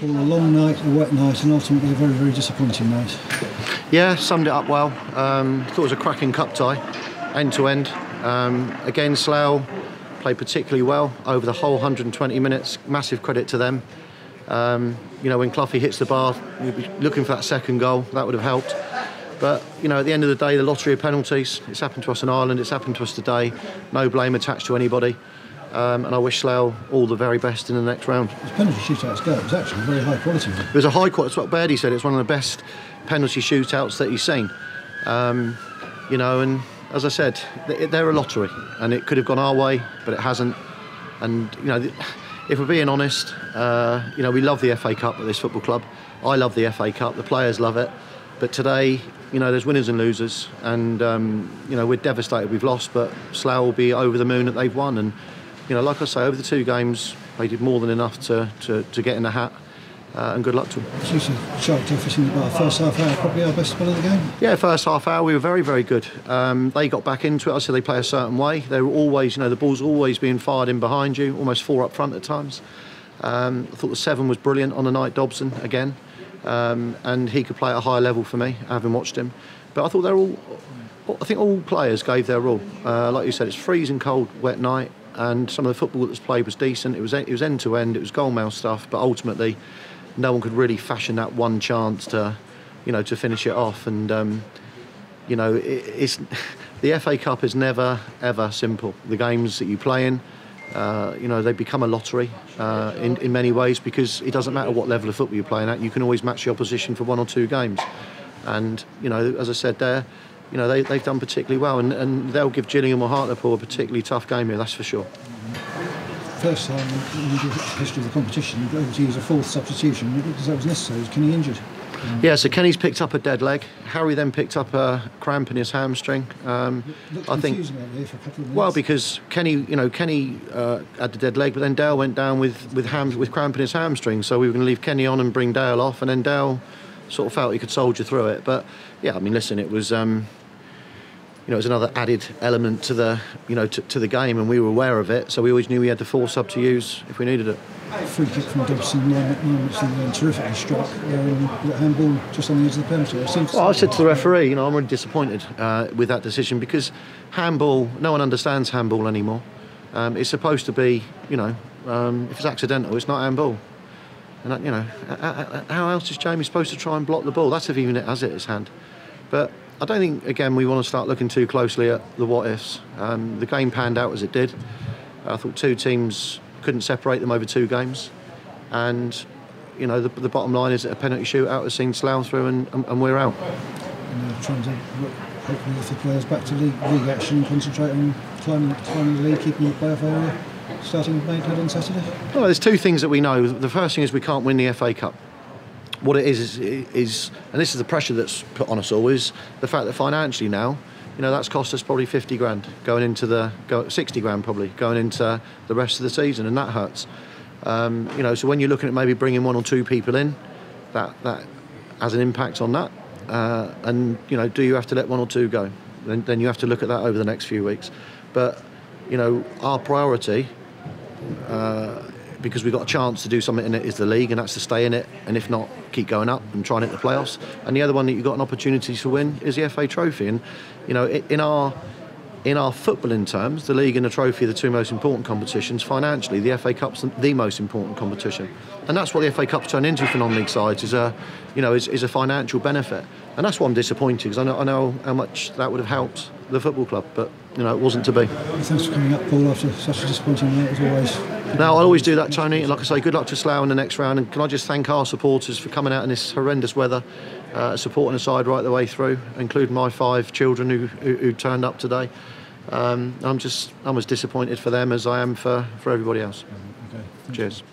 Paul, a long night, a wet night, and ultimately a very, very disappointing night. Yeah, summed it up well. Thought it was a cracking cup tie, end to end. Again, Slough played particularly well over the whole 120 minutes. Massive credit to them. You know, when Cloughie hits the bar, we'd be looking for that second goal. That would have helped. But, you know, at the end of the day, the lottery of penalties. It's happened to us in Ireland. It's happened to us today. No blame attached to anybody. And I wish Slough all the very best in the next round. As penalty shootouts go, it was actually very high quality. It was a high quality. That's what Bairdy said. It's one of the best penalty shootouts that he's seen. You know, and as I said, they're a lottery, and it could have gone our way, but it hasn't. And you know, if we're being honest, you know, we love the FA Cup at this football club. I love the FA Cup. The players love it. But today, you know, there's winners and losers, and you know, we're devastated we've lost. But Slough will be over the moon that they've won. And you know, like I say, over the 2 games, they did more than enough to get in the hat. And good luck to them. As you said, sharp tough in the bar. First half hour, probably our best spell of the game. Yeah, first half hour we were very, very good. They got back into it. I said they play a certain way. They were always, you know, the ball's always being fired in behind you, almost 4 up front at times. I thought the 7 was brilliant on the night, Dobson again, and he could play at a higher level for me, having watched him. But I thought I think all players gave their all. Like you said, it's freezing cold, wet night, and some of the football that was played was decent. It was end to end. It was goalmouth stuff, but ultimately, no one could really fashion that one chance to, you know, to finish it off. And you know, it's the FA Cup is never ever simple. The games that you play in, you know, they become a lottery in many ways, because it doesn't matter what level of football you're playing at. You can always match the opposition for 1 or 2 games. And you know, as I said there, you know, they've done particularly well, and they'll give Gillingham or Hartlepool a particularly tough game here. That's for sure. First time in the history of the competition, you're able to use a 4th substitution because that was necessary. Was Kenny injured? Yeah, so Kenny's picked up a dead leg. Harry then picked up a cramp in his hamstring. I think. For a couple of minutes. Well, because Kenny had the dead leg, but then Dale went down with cramp in his hamstring. So we were going to leave Kenny on and bring Dale off, and then Dale sort of felt he could soldier through it. But yeah, I mean, listen, it was. You know, it was another added element to the, you know, to the game, and we were aware of it, so we always knew we had the 4 sub to use if we needed it. Free kick from Dobson, 9 minutes in, terrifically struck. That handball just on the edge of the penalty. Well, I said to the referee, you know, I'm really disappointed with that decision, because handball, no one understands handball anymore. It's supposed to be, you know, if it's accidental, it's not handball. And that, you know, how else is Jamie supposed to try and block the ball? That's if even it has it in his hand. But I don't think, again, we want to start looking too closely at the what-ifs. The game panned out as it did. I thought 2 teams couldn't separate them over 2 games. And, you know, the bottom line is that a penalty shootout has seen Slough through, and we're out. And trying to hopefully lift the players back to league action and concentrate on climbing the league, keeping the playoff area, starting Maidenhead on Saturday. Well, there's 2 things that we know. The first thing is we can't win the FA Cup. What it is, and this is the pressure that's put on us all, is the fact that financially now, you know, that's cost us probably 50 grand going into 60 grand probably going into the rest of the season, and that hurts. You know, so when you're looking at maybe bringing 1 or 2 people in, that has an impact on that. And you know, do you have to let 1 or 2 go? Then you have to look at that over the next few weeks. But you know, our priority. Because we've got a chance to do something in it is the league, and that's to stay in it, and if not, keep going up and try and hit the playoffs. And the other one that you've got an opportunity to win is the FA Trophy. And you know, in our footballing terms, the league and the trophy are the 2 most important competitions. Financially, the FA Cup's the most important competition, and that's what the FA Cup's turned into for non-league sides, is a financial benefit. And that's why I'm disappointed, because I know how much that would have helped the football club, but you know, it wasn't to be. Thanks for coming up, Paul, after such a disappointing night as always. No, I always do that, Tony. Like I say, good luck to Slough in the next round, and can I just thank our supporters for coming out in this horrendous weather, supporting the side right the way through, including my 5 children who turned up today. I'm as disappointed for them as I am for everybody else. Okay. Cheers.